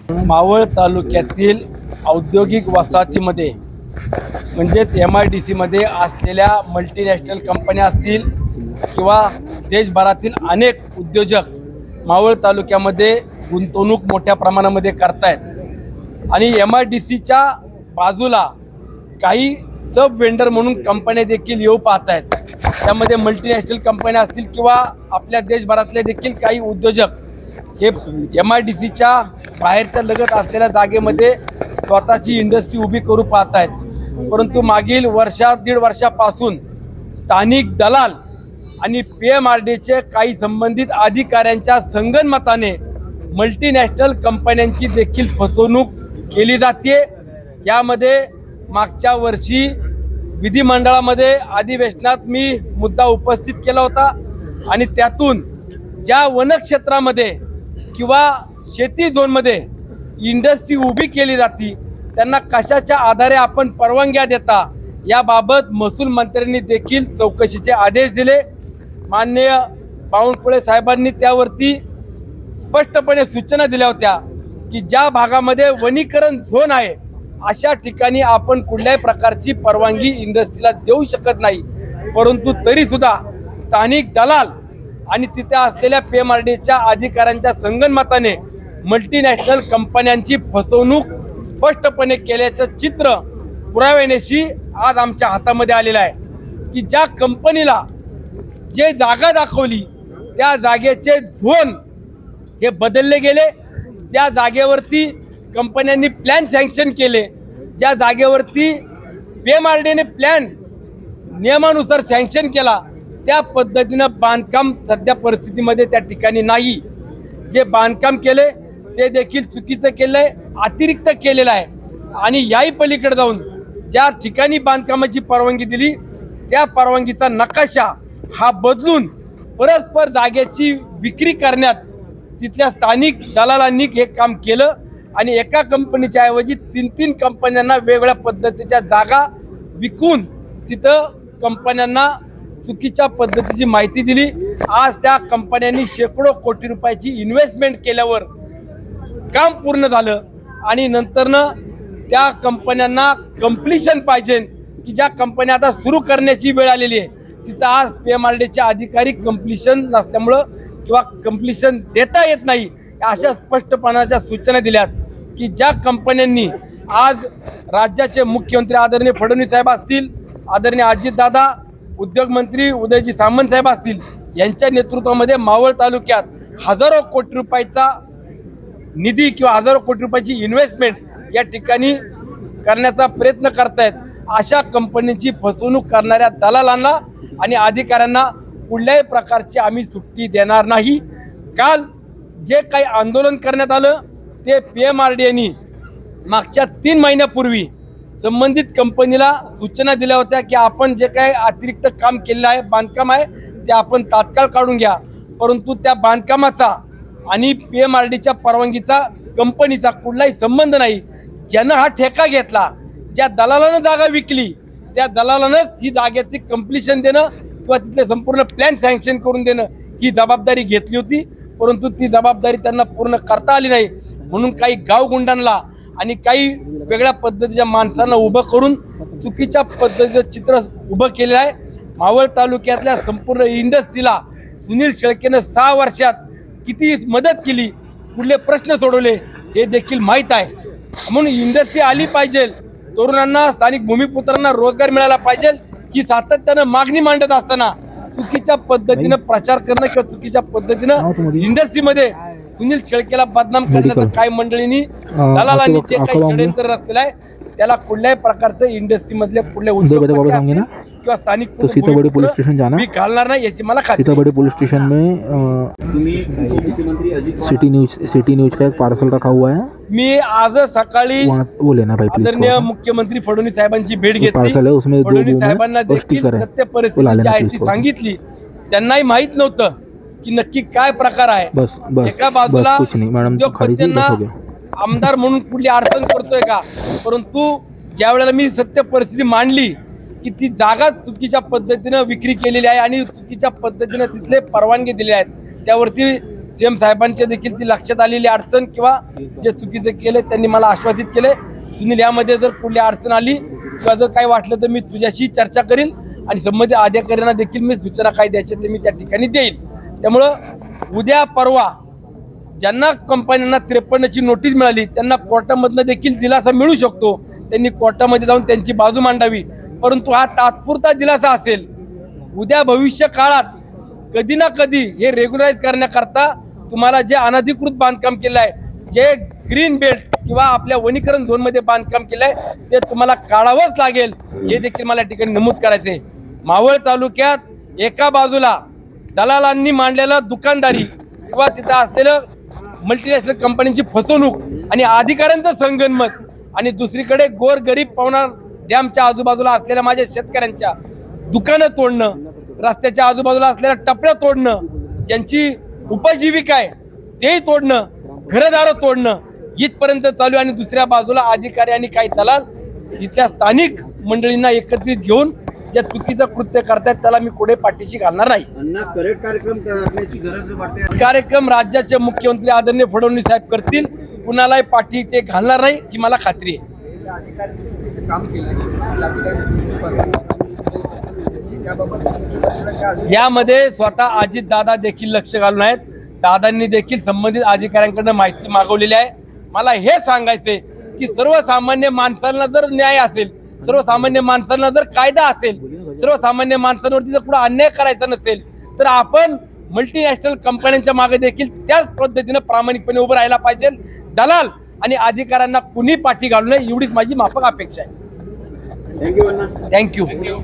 मावळ तालुक्यातील औद्योगिक वसाहतीमध्ये म्हणजेच MIDC मध्ये असलेल्या मल्टीनॅशनल कंपन्या असतील किंवा देशभरातील अनेक उद्योजक मावळ तालुक्यामध्ये गुंतवणूक मोठ्या प्रमाणामध्ये करतायत आणि MIDCच्या बाजूला काही सब वेंडर म्हणून कंपन्या देखील येऊ पाहत आहेत। त्यामध्ये मल्टीनॅशनल कंपन्या असतील किंवा आपल्या देशभरातले देखील काही उद्योजक हे MIDCच्या बाहेरच्या लगत असलेल्या जागेमध्ये स्वतःची इंडस्ट्री उभी करू पाहत आहेत। परंतु मागील दीड वर्षापासून स्थानिक दलाल आणि PMRDचे काही संबंधित अधिकाऱ्यांच्या संगनमताने मल्टीनॅशनल कंपन्यांची देखील फसवणूक केली जाते। यामध्ये मागच्या वर्षी विधिमंडळामध्ये अधिवेशनात मी मुद्दा उपस्थित केला होता आणि त्यातून ज्या वनक्षेत्रामध्ये किंवा शेती झोनमध्ये इंडस्ट्री उभी केली जाती त्यांना कशाच्या आधारे आपण परवानग्या देता याबाबत महसूल मंत्र्यांनी देखील चौकशीचे आदेश दिले। माननीय बावनकुळे साहेबांनी त्यावरती स्पष्टपणे सूचना दिल्या होत्या की ज्या भागामध्ये वनीकरण झोन आहे अशा ठिकाणी आपण कुठल्याही प्रकारची परवानगी इंडस्ट्रीला देऊ शकत नाही। परंतु तरी सुद्धा स्थानिक दलाल आणि तिथे असलेल्या PMRDच्या अधिकाऱ्यांच्या संगनमताने मल्टीनॅशनल कंपन्यांची फसवणूक स्पष्टपणे केल्याचं चित्र पुराव्यानिशी आज आमच्या हातामध्ये आलेलं आहे की ज्या कंपनीला जे जागा दाखवली त्या जागेचे झोन हे बदलले गेले। त्या जागेवरती कंपन्यांनी प्लॅन सँक्शन केले, ज्या जागेवरती PMRDने प्लॅन नियमानुसार सँक्शन केला त्या पद्धतीनं बांधकाम सध्या परिस्थितीमध्ये त्या ठिकाणी नाही। जे बांधकाम केले ते देखील चुकीचं केलंय, अतिरिक्त केलेलं आहे आणि याही पलीकडे जाऊन ज्या ठिकाणी बांधकामाची परवानगी दिली त्या परवानगीचा नकाशा हा बदलून परस्पर जागेची विक्री करण्यात तिथल्या स्थानिक दलालांनी हे काम केलं आणि एका कंपनीच्या ऐवजी 3 कंपन्यांना वेगवेगळ्या पद्धतीच्या जागा विकून तिथं कंपन्यांना चुकीच्या पद्धतीची माहिती दिली। आज त्या कंपन्यांनी शेकडो कोटी रुपयाची इन्व्हेस्टमेंट केल्यावर काम पूर्ण झालं आणि नंतरनं त्या कंपन्यांना कंप्लीशन पाहिजे की ज्या कंपन्या आता सुरू करण्याची वेळ आलेली आहे तिथं आज PMRDचे अधिकारी कंप्लीशन नसल्यामुळं किंवा कंप्लीशन देता येत नाही अशा स्पष्टपणाच्या सूचना दिल्यात की ज्या कंपन्यांनी आज राज्याचे मुख्यमंत्री आदरणीय फडणवीस साहेब असतील, आदरणीय अजितदादा, उद्योग मंत्री उदयजी सामंत साहेब असतील यांच्या नेतृत्वामध्ये मावळ तालुक्यात हजारो कोटी रुपयाचा निधी किंवा हजारो कोटी रुपयाची इन्व्हेस्टमेंट या ठिकाणी करण्याचा प्रयत्न करतायत। अशा कंपनीची फसवणूक करणाऱ्या दलालांना आणि अधिकाऱ्यांना कुठल्याही प्रकारची आम्ही सुट्टी देणार नाही। काल जे काही आंदोलन करण्यात आलं ते PMRDने मागच्या 3 महिन्यापूर्वी संबंधित कंपनीला सूचना दिल्या होत्या की आपण जे काही अतिरिक्त काम केलेलं आहे बांधकाम आहे ते आपण तात्काळ काढून घ्या। परंतु त्या बांधकामाचा आणि PMRDच्या परवानगीचा कंपनीचा कुठलाही संबंध नाही। ज्यानं हा ठेका घेतला, ज्या दलालानं जागा विकली त्या दलालानंच ही जागेची कंप्लीशन देणं किंवा तिथले संपूर्ण प्लॅन सँक्शन करून देणं ही जबाबदारी घेतली होती। परंतु ती जबाबदारी त्यांना पूर्ण करता आली नाही म्हणून काही गावगुंडांना आणि काही वेगळ्या पद्धतीच्या माणसांना उभं करून चुकीच्या पद्धतीचं चित्र उभं केलेलं आहे। मावळ तालुक्यातल्या संपूर्ण इंडस्ट्रीला सुनील शेळकेनं 6 वर्षात किती मदत केली, कुठले प्रश्न सोडवले हे देखील माहीत आहे। म्हणून इंडस्ट्री आली पाहिजे, तरुणांना स्थानिक भूमिपुत्रांना रोजगार मिळाला पाहिजे की सातत्यानं मागणी मांडत असताना चुकीच्या पद्धतीनं प्रचार करणं किंवा चुकीच्या पद्धतीनं इंडस्ट्रीमध्ये सुनील शेळकेला बदनाम करण्याचं काही मंडळींनी दलालांनी जे काही षडयंत्र रचलेलं आहे त्याला कुठल्याही प्रकारचं इंडस्ट्रीमधले कुठले उद्योग किंवा स्थानिक सीतामढ़ी पुलिस स्टेशन जाना मी घालणार नाही याची मला खात्री। सीतामढ़ी पुलिस स्टेशन में सिटी न्यूज का एक पार्सल रखा हुआ है। मी आज सकाळी वो लेना भाई आदरणीय मुख्यमंत्री फडणवीस साहेबांची भेट घेतली। पार्सल है उसमें फडणवीस साहेबांना देखील सत्य परिस्थितीची आहे ती सांगितली। त्यांनाही माहित नव्हतं की नक्की काय प्रकार आहे। एका बाजूला उद्योगपत्यांना आमदार म्हणून कुठली अडचण करतोय का, परंतु ज्या वेळेला मी सत्य परिस्थिती मांडली की ती जागा चुकीच्या पद्धतीनं विक्री केलेली आहे आणि चुकीच्या पद्धतीनं तिथले परवानगी दिले आहेत त्यावरती सीएम साहेबांच्या देखील ती लक्षात आलेली अडचण किंवा जे चुकीचे केले त्यांनी मला आश्वासित केले, सुनील यामध्ये जर कुठली अडचण आली किंवा जर काही वाटलं तर मी तुझ्याशी चर्चा करीन आणि संबंधित अधिकाऱ्यांना देखील मी सूचना काय द्यायच्या ते मी त्या ठिकाणी देईल. त्यामुळं उद्या परवा ज्यांना कंपन्यांना 53ची नोटीस मिळाली त्यांना कोर्टामधनं देखील दिलासा मिळू शकतो. त्यांनी कोर्टामध्ये जाऊन त्यांची बाजू मांडावी, परंतु हा तात्पुरता दिलासा असेल. उद्या भविष्य काळात कधी ना कधी हे रेग्युलराईज करण्याकरता तुम्हाला जे अनधिकृत बांधकाम केलं आहे, जे ग्रीन बेल्ट किंवा आपल्या वनीकरण झोनमध्ये बांधकाम केलं आहे ते तुम्हाला काढावंच लागेल, हे देखील मला या ठिकाणी नमूद करायचं आहे. मावळ तालुक्यात एका बाजूला दलालांनी मांडलेला दुकानदारी किंवा तिथं असलेलं मल्टीनॅशनल कंपनीची फसवणूक आणि अधिकाऱ्यांचं संगनमत आणि दुसरीकडे गोरगरीब पवनार डॅमच्या आजूबाजूला असलेल्या माझ्या शेतकऱ्यांच्या दुकानं तोडणं, रस्त्याच्या आजूबाजूला असलेल्या टपऱ्या तोडणं, ज्यांची उपजीविका आहे तेही तोडणं, घरदारं तोडणं इथपर्यंत चालू आहे. आणि दुसऱ्या बाजूला अधिकारी आणि काही दलाल इथल्या स्थानिक मंडळींना एकत्रित घेऊन ज्या चुकीचं कृत्य करतायत त्याला मी पुढे पाठीशी घालणार नाही. करेक्ट कार्यक्रम करण्याची गरज वाटते. कार्यक्रम राज्याचे मुख्यमंत्री आदरणीय फडणवीस साहेब करतील, कुणालाही पाठी ते घालणार नाही ही मला खात्री आहे. यामध्ये स्वतः अजित दादा देखील लक्ष घालून आहेत. दादांनी देखील संबंधित अधिकाऱ्यांकडून माहिती मागवलेली आहे. मला हे सांगायचंय की सर्वसामान्य माणसांना जर न्याय असेल, सर्वसामान्य माणसांना जर कायदा असेल, सर्वसामान्य माणसांवरती जर कुठं अन्याय करायचा नसेल तर आपण मल्टीनॅशनल कंपन्यांच्या मागे देखील त्याच पद्धतीने प्रामाणिकपणे उभं राहायला पाहिजे. दलाल आणि अधिकाऱ्यांना कुणी पाठी घालू नये एवढीच माझी माफक अपेक्षा आहे. थँक्यू. थँक्यू.